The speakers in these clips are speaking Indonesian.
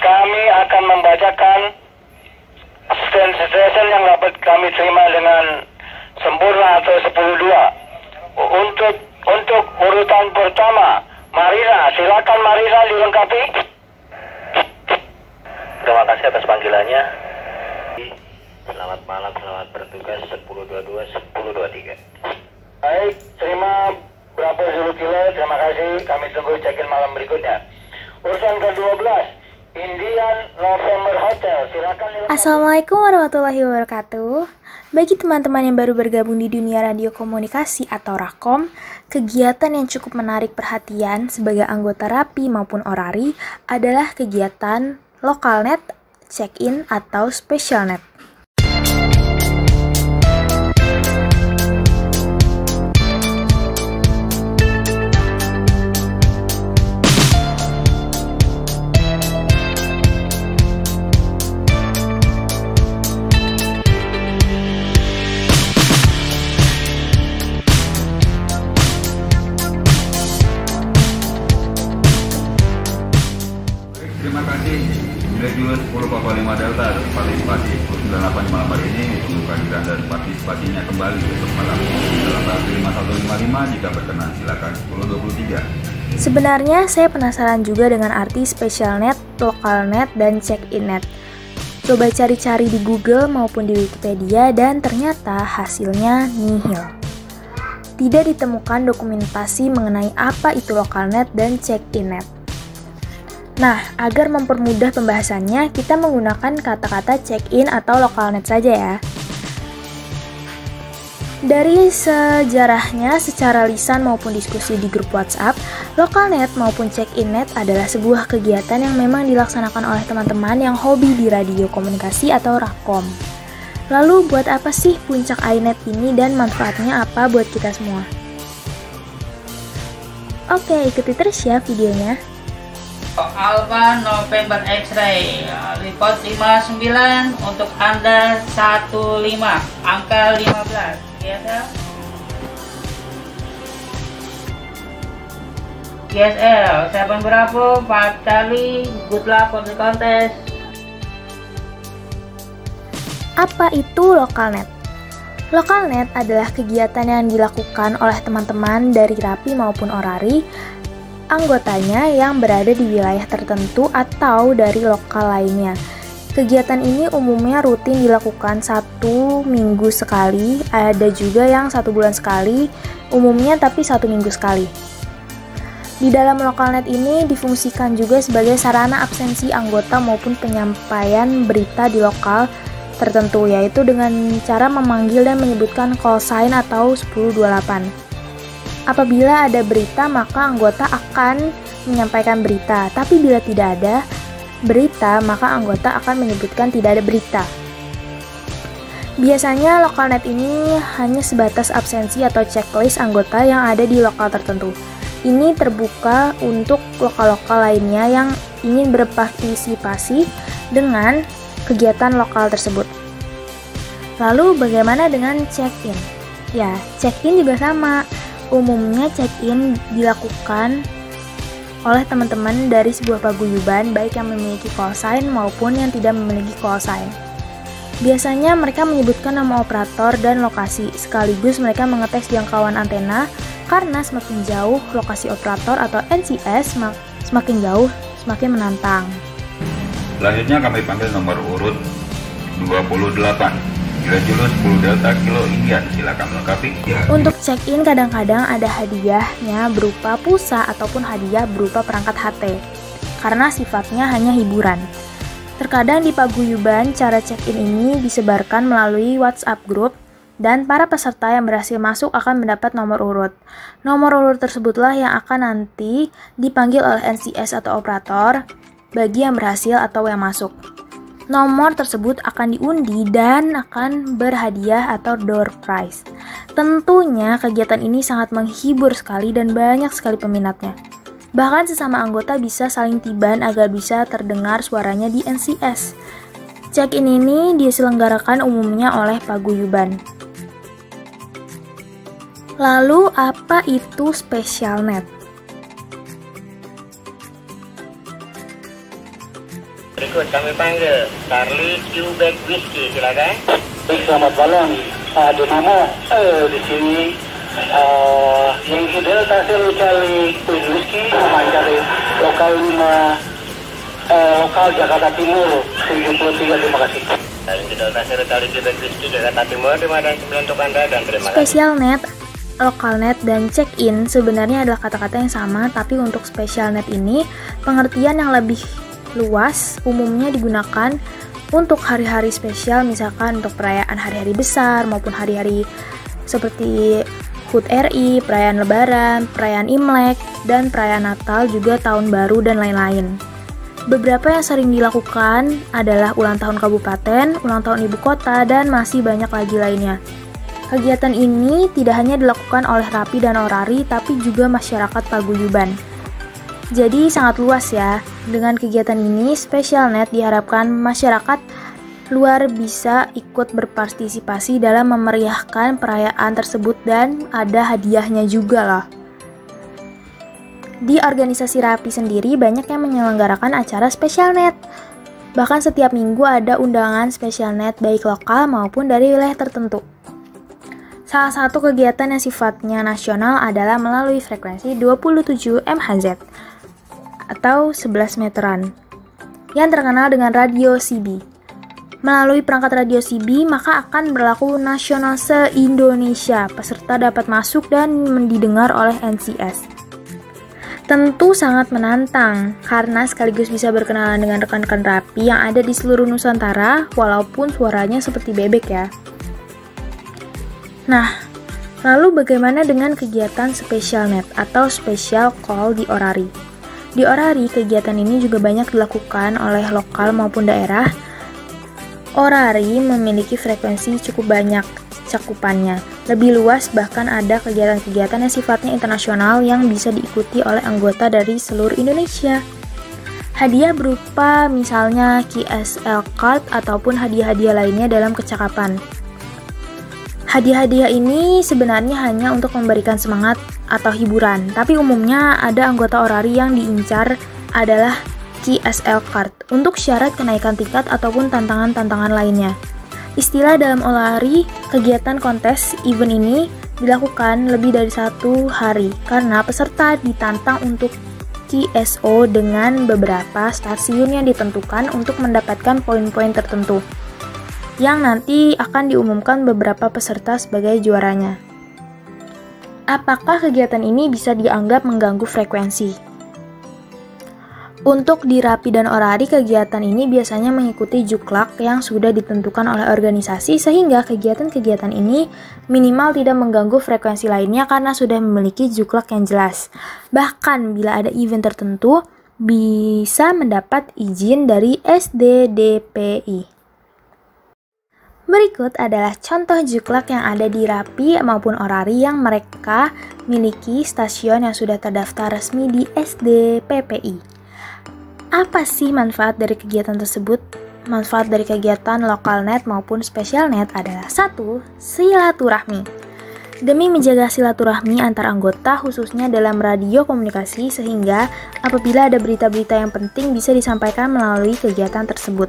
kami akan membacakan absensi yang dapat kami terima dengan sempurna atau 10-2. Untuk urutan pertama, Marina, silakan Marina dilengkapi. Terima kasih atas panggilannya. Selamat malam, selamat bertugas 10.22, 10.23. Baik, terima berapa kilo, terima kasih. Kami tunggu check-in malam berikutnya. Urutan ke-12, Indian November Hotel, silakan. Assalamualaikum warahmatullahi wabarakatuh. Bagi teman-teman yang baru bergabung di dunia radio komunikasi atau Rakom, kegiatan yang cukup menarik perhatian sebagai anggota RAPI maupun Orari adalah kegiatan Lokalnet, check-in atau specialnet. Terima kasih Nilai Julius 10 Papa 5 Delta atas partisipasi 1098 malam hari ini. Tunggu kehadiran dan partisipasinya kembali besok malam dalam rapi 5155. Jika berkenan silakan 1023. Sebenarnya saya penasaran juga dengan arti specialnet, lokalnet, dan check-in-net. Coba cari-cari di Google maupun di Wikipedia dan ternyata hasilnya nihil. Tidak ditemukan dokumentasi mengenai apa itu lokalnet dan check-in-net. Nah, agar mempermudah pembahasannya, kita menggunakan kata-kata check-in atau lokalnet saja ya. Dari sejarahnya, secara lisan maupun diskusi di grup WhatsApp, lokalnet maupun check-in-net adalah sebuah kegiatan yang memang dilaksanakan oleh teman-teman yang hobi di radio komunikasi atau Rakom. Lalu, buat apa sih puncak iNet ini dan manfaatnya apa buat kita semua? Oke, ikuti terus ya videonya. Alpha November X-Ray report 59 untuk Anda 15 angka 15 GSL 7 Bravo 5 Charlie, good luck on the contest. Apa itu lokalnet? Lokalnet adalah kegiatan yang dilakukan oleh teman-teman dari RAPI maupun Orari, anggotanya yang berada di wilayah tertentu atau dari lokal lainnya. Kegiatan ini umumnya rutin dilakukan 1 minggu sekali, ada juga yang 1 bulan sekali, umumnya tapi 1 minggu sekali. Di dalam lokalnet ini difungsikan juga sebagai sarana absensi anggota maupun penyampaian berita di lokal tertentu, yaitu dengan cara memanggil dan menyebutkan call sign atau 1028. Apabila ada berita, maka anggota akan menyampaikan berita. Tapi bila tidak ada berita, maka anggota akan menyebutkan tidak ada berita. Biasanya lokalnet ini hanya sebatas absensi atau checklist anggota yang ada di lokal tertentu. Ini terbuka untuk lokal-lokal lainnya yang ingin berpartisipasi dengan kegiatan lokal tersebut. Lalu bagaimana dengan check-in? Ya, check-in juga sama. Umumnya check-in dilakukan oleh teman-teman dari sebuah paguyuban, baik yang memiliki call sign maupun yang tidak memiliki call sign. Biasanya mereka menyebutkan nama operator dan lokasi, sekaligus mereka mengetes jangkauan antena, karena semakin jauh lokasi operator atau NCS, semakin jauh semakin menantang. Selanjutnya kami panggil nomor urut 28. Nilai Julius 10 Delta Kilo Indian, silakan melengkapi. Untuk check-in kadang-kadang ada hadiahnya berupa pulsa ataupun hadiah berupa perangkat HT, karena sifatnya hanya hiburan. Terkadang di paguyuban, cara check-in ini disebarkan melalui WhatsApp group, dan para peserta yang berhasil masuk akan mendapat nomor urut. Nomor urut tersebutlah yang akan nanti dipanggil oleh NCS atau operator bagi yang berhasil atau yang masuk. Nomor tersebut akan diundi dan akan berhadiah atau door prize. Tentunya kegiatan ini sangat menghibur sekali dan banyak sekali peminatnya. Bahkan sesama anggota bisa saling tiban agar bisa terdengar suaranya di NCS. Check-in ini diselenggarakan umumnya oleh paguyuban. Lalu apa itu specialnet? Berikut kami panggil Charlie Quebec Whiskey, silakan. Baik, selamat malam. Dinamo di sini yang Delta Selu Charlie Whiskey mencari lokal 5 lokal Jakarta Timur 73. Terima kasih. Delta Selu Charlie Quebec Whiskey Jakarta Timur 5 dan 9 untuk Anda dan terima kasih. Specialnet, Localnet, dan check-in sebenarnya adalah kata-kata yang sama, tapi untuk Specialnet ini pengertian yang lebih luas, umumnya digunakan untuk hari-hari spesial, misalkan untuk perayaan hari-hari besar maupun hari-hari seperti HUT RI, perayaan Lebaran, perayaan Imlek, dan perayaan Natal, juga Tahun Baru, dan lain-lain. Beberapa yang sering dilakukan adalah ulang tahun kabupaten, ulang tahun ibu kota, dan masih banyak lagi lainnya. Kegiatan ini tidak hanya dilakukan oleh Rapi dan Orari, tapi juga masyarakat paguyuban. Jadi sangat luas ya. Dengan kegiatan ini, Specialnet diharapkan masyarakat luar bisa ikut berpartisipasi dalam memeriahkan perayaan tersebut dan ada hadiahnya juga loh. Di organisasi Rapi sendiri banyak yang menyelenggarakan acara Specialnet. Bahkan setiap minggu ada undangan Specialnet baik lokal maupun dari wilayah tertentu. Salah satu kegiatan yang sifatnya nasional adalah melalui frekuensi 27 MHz atau 11 meteran yang terkenal dengan radio CB. Melalui perangkat radio CB, maka akan berlaku nasional se-Indonesia. Peserta dapat masuk dan didengar oleh NCS. Tentu sangat menantang, karena sekaligus bisa berkenalan dengan rekan-rekan Rapi yang ada di seluruh Nusantara, walaupun suaranya seperti bebek ya. Nah, lalu bagaimana dengan kegiatan Specialnet atau Special Call di Orari? Di Orari, kegiatan ini juga banyak dilakukan oleh lokal maupun daerah. Orari memiliki frekuensi cukup banyak cakupannya, lebih luas, bahkan ada kegiatan-kegiatan yang sifatnya internasional yang bisa diikuti oleh anggota dari seluruh Indonesia. Hadiah berupa misalnya QSL Card ataupun hadiah-hadiah lainnya dalam kecakapan. Hadiah-hadiah ini sebenarnya hanya untuk memberikan semangat atau hiburan, tapi umumnya ada anggota Orari yang diincar adalah QSL Card untuk syarat kenaikan tingkat ataupun tantangan-tantangan lainnya. Istilah dalam Orari, kegiatan kontes event ini dilakukan lebih dari 1 hari karena peserta ditantang untuk QSO dengan beberapa stasiun yang ditentukan untuk mendapatkan poin-poin tertentu, yang nanti akan diumumkan beberapa peserta sebagai juaranya. Apakah kegiatan ini bisa dianggap mengganggu frekuensi? Untuk di Rapi dan Orari, kegiatan ini biasanya mengikuti juklak yang sudah ditentukan oleh organisasi, sehingga kegiatan-kegiatan ini minimal tidak mengganggu frekuensi lainnya karena sudah memiliki juklak yang jelas. Bahkan bila ada event tertentu, bisa mendapat izin dari SDDPI. Berikut adalah contoh juklak yang ada di Rapi maupun Orari yang mereka miliki stasiun yang sudah terdaftar resmi di SDPPI. Apa sih manfaat dari kegiatan tersebut? Manfaat dari kegiatan Localnet maupun Specialnet adalah 1. Silaturahmi. Demi menjaga silaturahmi antar anggota khususnya dalam radio komunikasi, sehingga apabila ada berita-berita yang penting bisa disampaikan melalui kegiatan tersebut.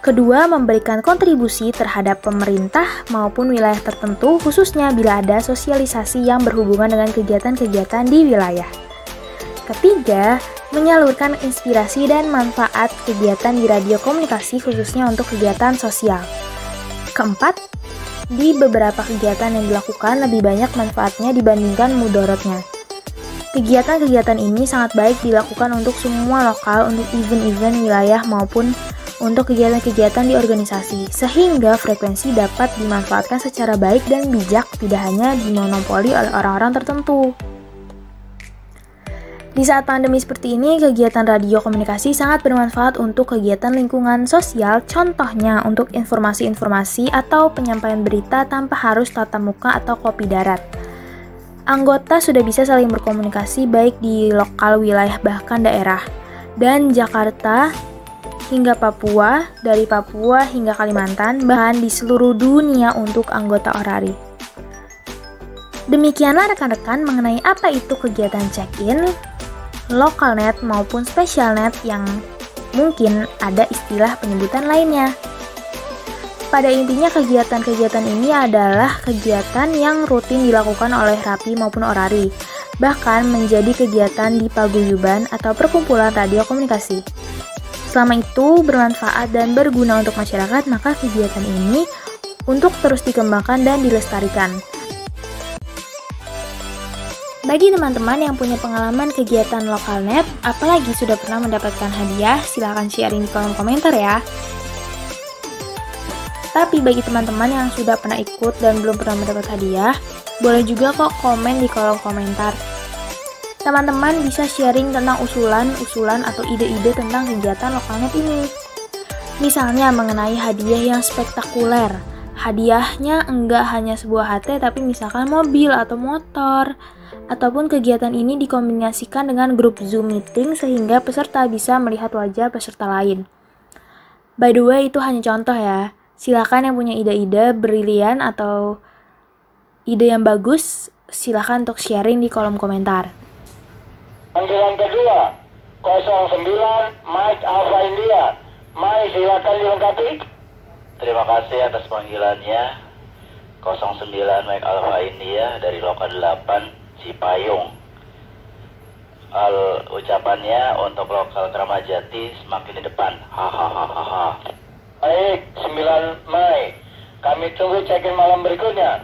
Kedua, memberikan kontribusi terhadap pemerintah maupun wilayah tertentu, khususnya bila ada sosialisasi yang berhubungan dengan kegiatan-kegiatan di wilayah. Ketiga, menyalurkan inspirasi dan manfaat kegiatan di radio komunikasi khususnya untuk kegiatan sosial. Keempat, di beberapa kegiatan yang dilakukan lebih banyak manfaatnya dibandingkan mudorotnya. Kegiatan-kegiatan ini sangat baik dilakukan untuk semua lokal, untuk event-event wilayah maupun untuk kegiatan-kegiatan di organisasi, sehingga frekuensi dapat dimanfaatkan secara baik dan bijak, tidak hanya dimonopoli oleh orang-orang tertentu. Di saat pandemi seperti ini, kegiatan radio komunikasi sangat bermanfaat untuk kegiatan lingkungan sosial, contohnya untuk informasi-informasi atau penyampaian berita tanpa harus tatap muka atau kopi darat. Anggota sudah bisa saling berkomunikasi baik di lokal wilayah bahkan daerah, dan Jakarta hingga Papua, dari Papua hingga Kalimantan, bahkan di seluruh dunia untuk anggota Orari. Demikianlah rekan-rekan mengenai apa itu kegiatan check-in, Localnet maupun Specialnet yang Mungkin ada istilah penyebutan lainnya. Pada intinya kegiatan-kegiatan ini adalah kegiatan yang rutin dilakukan oleh Rapi maupun Orari, bahkan menjadi kegiatan di paguyuban atau perkumpulan radio komunikasi. Selama itu bermanfaat dan berguna untuk masyarakat, maka kegiatan ini untuk terus dikembangkan dan dilestarikan. Bagi teman-teman yang punya pengalaman kegiatan Lokalnet, apalagi sudah pernah mendapatkan hadiah, silahkan sharing di kolom komentar ya. Tapi bagi teman-teman yang sudah pernah ikut dan belum pernah mendapat hadiah, boleh juga kok komen di kolom komentar. Teman-teman bisa sharing tentang usulan atau ide-ide tentang kegiatan Lokalnet ini. Misalnya mengenai hadiah yang spektakuler. Hadiahnya enggak hanya sebuah HT, tapi misalkan mobil atau motor. Ataupun kegiatan ini dikombinasikan dengan grup Zoom meeting sehingga peserta bisa melihat wajah peserta lain. By the way, itu hanya contoh ya. Silakan yang punya ide-ide brilian atau ide yang bagus, silakan untuk sharing di kolom komentar. Panggilan kedua, 09 Mike Alpha India. Mike, silakan dilengkapi. Terima kasih atas panggilannya. 09 Mike Alpha India dari Lokal 8 Cipayung. Ucapannya untuk Lokal Kramajati semakin di depan. Hahaha. Baik, 9 Mei. Kami tunggu check-in malam berikutnya.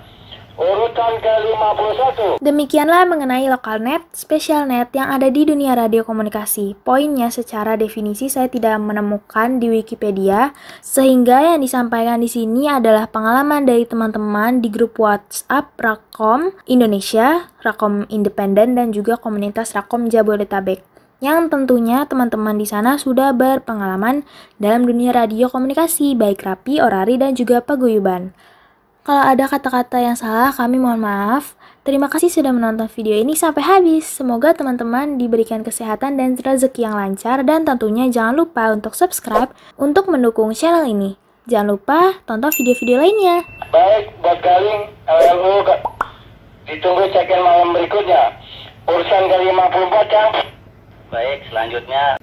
Urutan ke-51. Demikianlah mengenai Lokalnet, Spesialnet yang ada di dunia radio komunikasi. Poinnya secara definisi saya tidak menemukan di Wikipedia, sehingga yang disampaikan di sini adalah pengalaman dari teman-teman di grup WhatsApp Rakom Indonesia, Rakom Independen, dan juga komunitas Rakom Jabodetabek. Yang tentunya teman-teman di sana sudah berpengalaman dalam dunia radio komunikasi, baik Rapi, Orari, dan juga paguyuban. Kalau ada kata-kata yang salah, kami mohon maaf. Terima kasih sudah menonton video ini sampai habis. Semoga teman-teman diberikan kesehatan dan rezeki yang lancar, dan tentunya jangan lupa untuk subscribe untuk mendukung channel ini. Jangan lupa tonton video-video lainnya. Baik, buat Galing, LLU, ditunggu check-in malam berikutnya. Urusan ke-54, Cang. Baik, selanjutnya.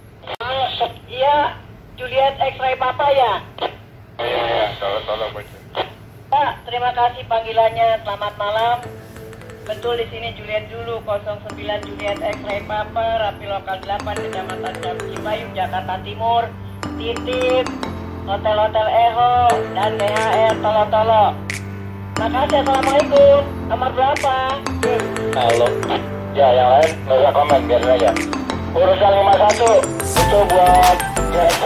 Iya, Juliet X-ray Papa ya? Iya, tolong baca. Pak, terima kasih panggilannya. Selamat malam. Betul, di sini Juliet dulu, 09 Juliet X-ray Papa, Rapi Lokal 8, Kecamatan Cipayung, Jakarta Timur. Titip Hotel-Hotel Eho dan DHR Tolo-Tolo. Makasih, assalamualaikum. Nomor berapa? Halo. Ya, yang lain nggak usah komen, biarin aja. Urusan 51 itu buat GSP